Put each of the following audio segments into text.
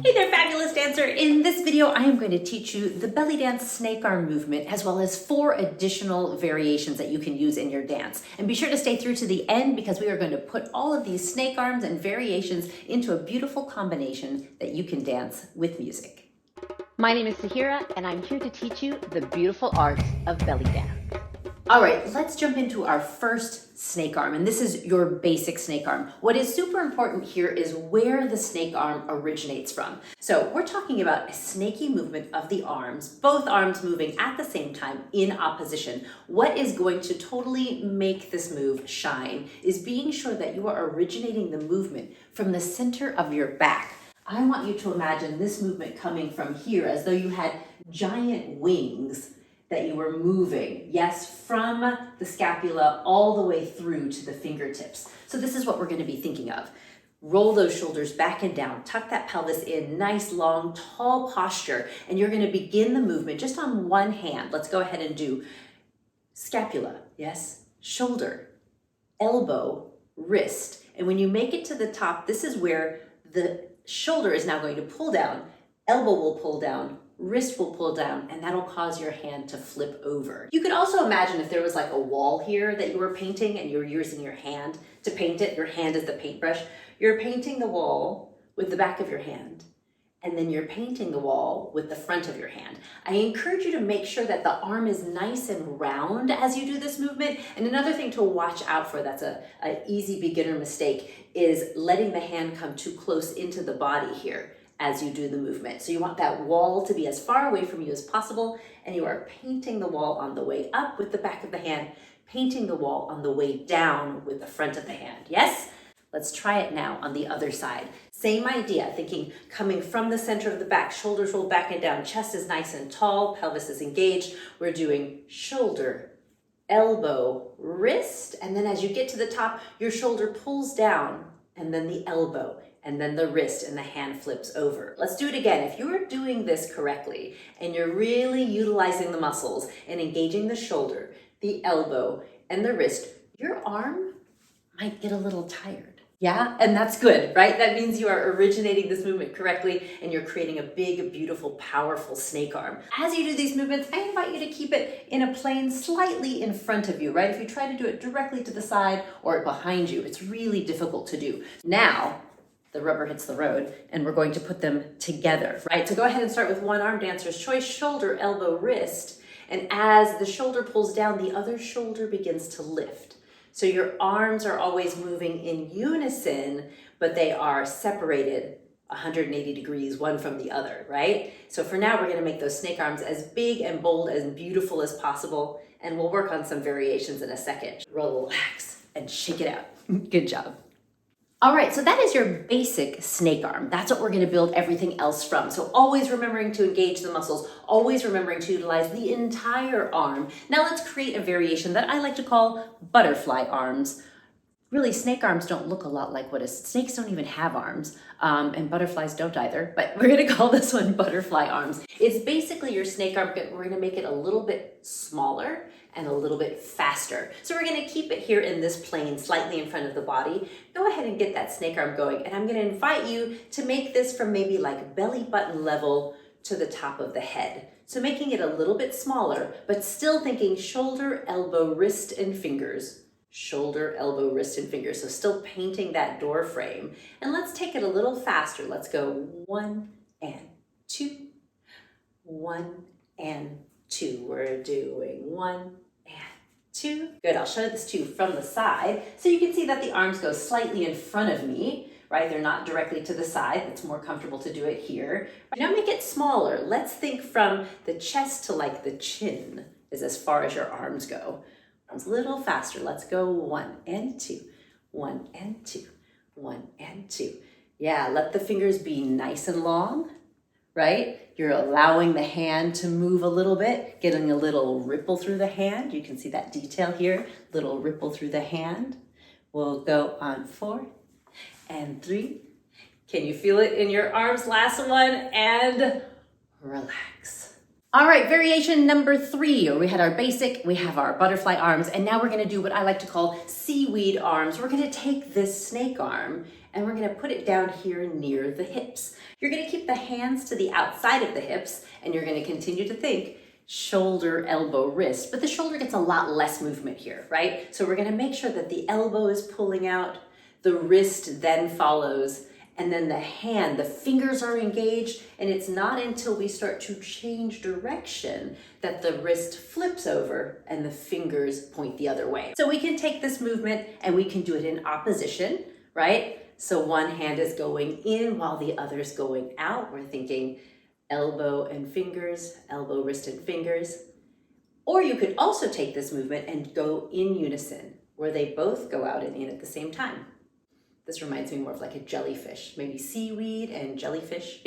Hey there, fabulous dancer! In this video, I am going to teach you the belly dance snake arm movement, as well as 4 additional variations that you can use in your dance. And be sure to stay through to the end because we are going to put all of these snake arms and variations into a beautiful combination that you can dance with music. My name is Sahira, and I'm here to teach you the beautiful art of belly dance. All right, let's jump into our first snake arm, and this is your basic snake arm. What is super important here is where the snake arm originates from. So we're talking about a snaky movement of the arms, both arms moving at the same time in opposition. What is going to totally make this move shine is being sure that you are originating the movement from the center of your back. I want you to imagine this movement coming from here as though you had giant wings that you were moving, yes, from the scapula all the way through to the fingertips. So this is what we're going to be thinking of. Roll those shoulders back and down, tuck that pelvis in, nice, long, tall posture, and you're going to begin the movement just on one hand. Let's go ahead and do scapula, yes, shoulder, elbow, wrist. And when you make it to the top, this is where the shoulder is now going to pull down, elbow will pull down, wrist will pull down, and that'll cause your hand to flip over. You could also imagine if there was like a wall here that you were painting and you were using your hand to paint it, your hand is the paintbrush, you're painting the wall with the back of your hand, and then you're painting the wall with the front of your hand. I encourage you to make sure that the arm is nice and round as you do this movement. And another thing to watch out for, that's an easy beginner mistake, is letting the hand come too close into the body here as you do the movement. So you want that wall to be as far away from you as possible, and you are painting the wall on the way up with the back of the hand, painting the wall on the way down with the front of the hand. Yes? Let's try it now on the other side. Same idea, thinking coming from the center of the back, shoulders rolled back and down, chest is nice and tall, pelvis is engaged. We're doing shoulder, elbow, wrist, and then as you get to the top, your shoulder pulls down, and then the elbow, and then the wrist, and the hand flips over. Let's do it again. If you're doing this correctly, and you're really utilizing the muscles and engaging the shoulder, the elbow, and the wrist, your arm might get a little tired. Yeah, and that's good, right? That means you are originating this movement correctly and you're creating a big, beautiful, powerful snake arm. As you do these movements, I invite you to keep it in a plane slightly in front of you, right? If you try to do it directly to the side or behind you, it's really difficult to do. Now, the rubber hits the road and we're going to put them together, right? So go ahead and start with one arm, dancer's choice, shoulder, elbow, wrist. And as the shoulder pulls down, the other shoulder begins to lift. So your arms are always moving in unison, but they are separated 180 degrees, one from the other, right? So for now, we're gonna make those snake arms as big and bold and beautiful as possible, and we'll work on some variations in a second. Relax and shake it out. Good job. All right, so that is your basic snake arm. That's what we're gonna build everything else from. So always remembering to engage the muscles, always remembering to utilize the entire arm. Now let's create a variation that I like to call butterfly arms. Really, snake arms don't look a lot like snakes don't even have arms, and butterflies don't either, but we're gonna call this one butterfly arms. It's basically your snake arm, but we're gonna make it a little bit smaller and a little bit faster. So we're gonna keep it here in this plane, slightly in front of the body. Go ahead and get that snake arm going, and I'm gonna invite you to make this from maybe like belly button level to the top of the head. So making it a little bit smaller, but still thinking shoulder, elbow, wrist, and fingers. Shoulder, elbow, wrist, and fingers. So still painting that door frame. And let's take it a little faster. Let's go 1 and 2, 1 and 2. We're doing 1 and 2. Good, I'll show this to you from the side. So you can see that the arms go slightly in front of me, right? They're not directly to the side. It's more comfortable to do it here. Now make it smaller. Let's think from the chest to like the chin is as far as your arms go. A little faster. Let's go 1 and 2, 1 and 2, 1 and 2. Yeah, let the fingers be nice and long, right? You're allowing the hand to move a little bit, getting a little ripple through the hand. You can see that detail here, little ripple through the hand. We'll go on 4 and 3. Can you feel it in your arms? Last one, and relax. All right, variation number 3. We had our basic, we have our butterfly arms, and now we're gonna do what I like to call seaweed arms. We're gonna take this snake arm and we're gonna put it down here near the hips. You're gonna keep the hands to the outside of the hips, and you're gonna continue to think shoulder, elbow, wrist, but the shoulder gets a lot less movement here, right? So we're gonna make sure that the elbow is pulling out, the wrist then follows, and then the hand, the fingers are engaged, and it's not until we start to change direction that the wrist flips over and the fingers point the other way. So we can take this movement and we can do it in opposition, right? So one hand is going in while the other's going out. We're thinking elbow and fingers, elbow, wrist, and fingers. Or you could also take this movement and go in unison, where they both go out and in at the same time. This reminds me more of like a jellyfish, maybe seaweed and jellyfish.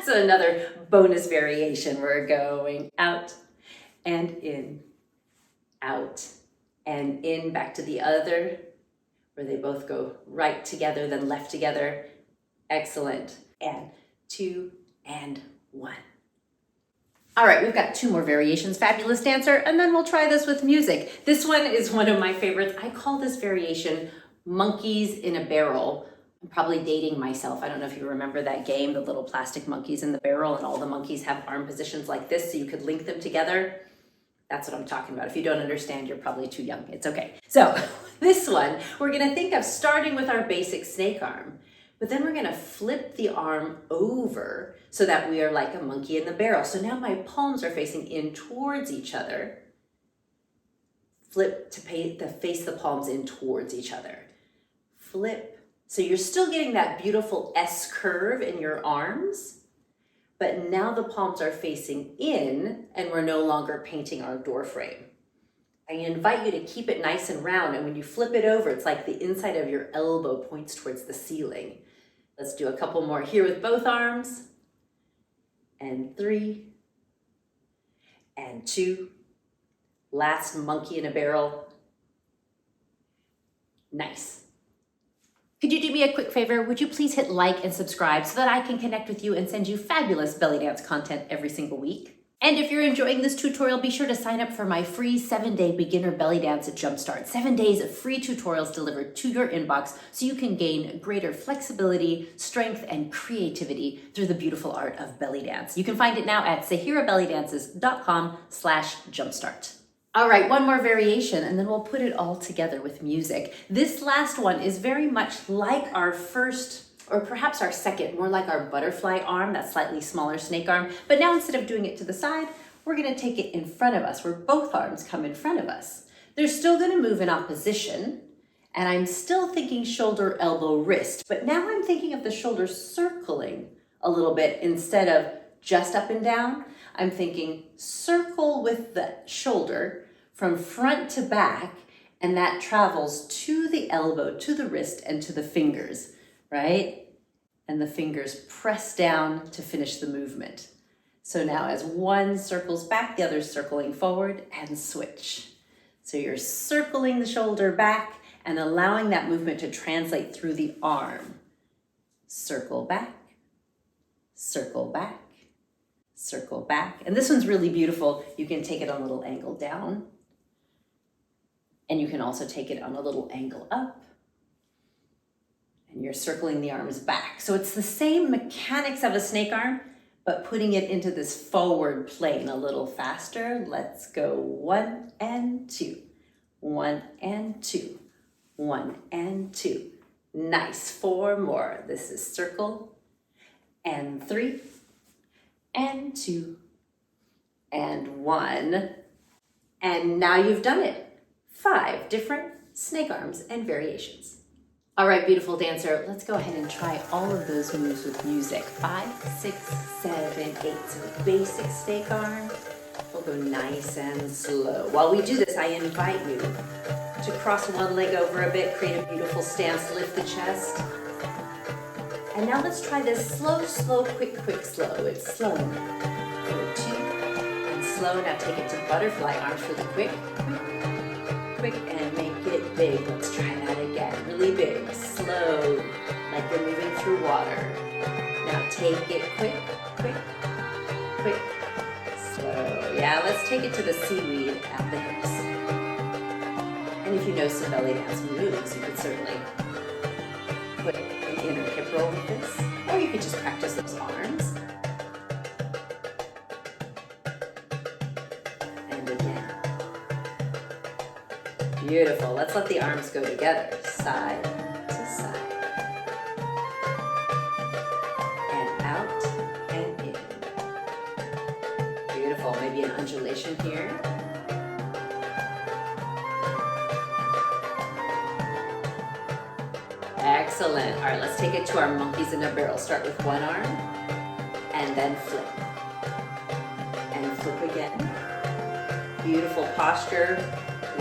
So another bonus variation. We're going out and in, out and in, back to the other, where they both go right together, then left together. Excellent. And 2 and 1. All right, we've got 2 more variations, fabulous dancer, and then we'll try this with music. This one is one of my favorites. I call this variation monkeys in a barrel. I'm probably dating myself. I don't know if you remember that game, the little plastic monkeys in the barrel, and all the monkeys have arm positions like this so you could link them together. That's what I'm talking about. If you don't understand, you're probably too young. It's okay. So this one, we're gonna think of starting with our basic snake arm, but then we're gonna flip the arm over so that we are like a monkey in the barrel. So now my palms are facing in towards each other. Flip to face the palms in towards each other. Flip. So you're still getting that beautiful S curve in your arms, but now the palms are facing in and we're no longer painting our door frame. I invite you to keep it nice and round, and when you flip it over, it's like the inside of your elbow points towards the ceiling. Let's do a couple more here with both arms. And 3 and 2. Last monkey in a barrel. Nice. Could you do me a quick favor? Would you please hit like and subscribe so that I can connect with you and send you fabulous belly dance content every single week? And if you're enjoying this tutorial, be sure to sign up for my free 7-day beginner belly dance jumpstart. 7 days of free tutorials delivered to your inbox so you can gain greater flexibility, strength, and creativity through the beautiful art of belly dance. You can find it now at sahirabellydances.com/jumpstart. All right, one more variation, and then we'll put it all together with music. This last one is very much like our first, or perhaps our second, more like our butterfly arm, that slightly smaller snake arm. But now instead of doing it to the side, we're gonna take it in front of us, where both arms come in front of us. They're still gonna move in opposition, and I'm still thinking shoulder, elbow, wrist, but now I'm thinking of the shoulder circling a little bit instead of just up and down. I'm thinking circle with the shoulder from front to back, and that travels to the elbow, to the wrist, and to the fingers, right? And the fingers press down to finish the movement. So now as one circles back, the other's circling forward, and switch. So you're circling the shoulder back and allowing that movement to translate through the arm. Circle back, circle back, circle back. And this one's really beautiful. You can take it on a little angle down, and you can also take it on a little angle up, and you're circling the arms back. So it's the same mechanics of a snake arm, but putting it into this forward plane a little faster. Let's go 1 and 2, 1 and 2, 1 and 2. Nice, 4 more. This is circle and 3 and 2 and 1. And now you've done it. 5 different snake arms and variations. All right, beautiful dancer, let's go ahead and try all of those moves with music. 5, 6, 7, 8. So basic snake arm. We'll go nice and slow. While we do this, I invite you to cross one leg over a bit, create a beautiful stance, lift the chest. And now let's try this slow, slow, quick, quick, slow. It's slow. Go 2 and slow. Now take it to butterfly arms for the quick, quick, and make it big. Let's try that again. Really big, slow, like you're moving through water. Now take it quick, quick, quick, slow. Yeah, let's take it to the seaweed at the hips. And if you know some belly dance moves, you could certainly put an inner hip roll with this, or you could just practice those arms. And again. Beautiful. Let's let the arms go together, side to side. And out and in. Beautiful. Maybe an undulation here. Excellent. All right, let's take it to our monkeys in a barrel. Start with one arm and then flip. And flip again. Beautiful posture,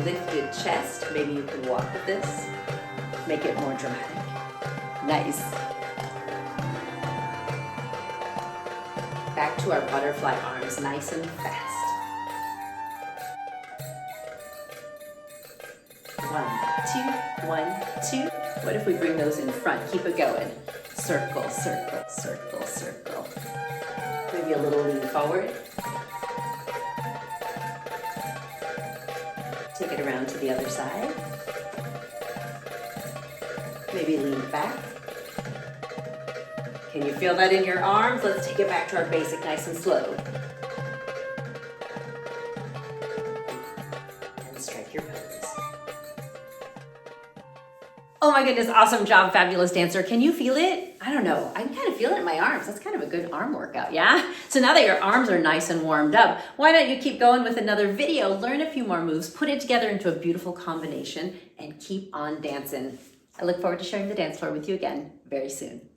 lifted chest. Maybe you can walk with this. Make it more dramatic. Nice. Back to our butterfly arms, nice and fast. 1, 2, 1, 2. What if we bring those in front? Keep it going. Circle, circle, circle, circle. Maybe a little lean forward. Take it around to the other side. Maybe lean back. Can you feel that in your arms? Let's take it back to our basic, nice and slow. And strike your pose. Oh my goodness, awesome job, fabulous dancer. Can you feel it? I don't know, I can kind of feel it in my arms. That's kind of a good arm workout, yeah? So now that your arms are nice and warmed up, why don't you keep going with another video, learn a few more moves, put it together into a beautiful combination, and keep on dancing. I look forward to sharing the dance floor with you again very soon.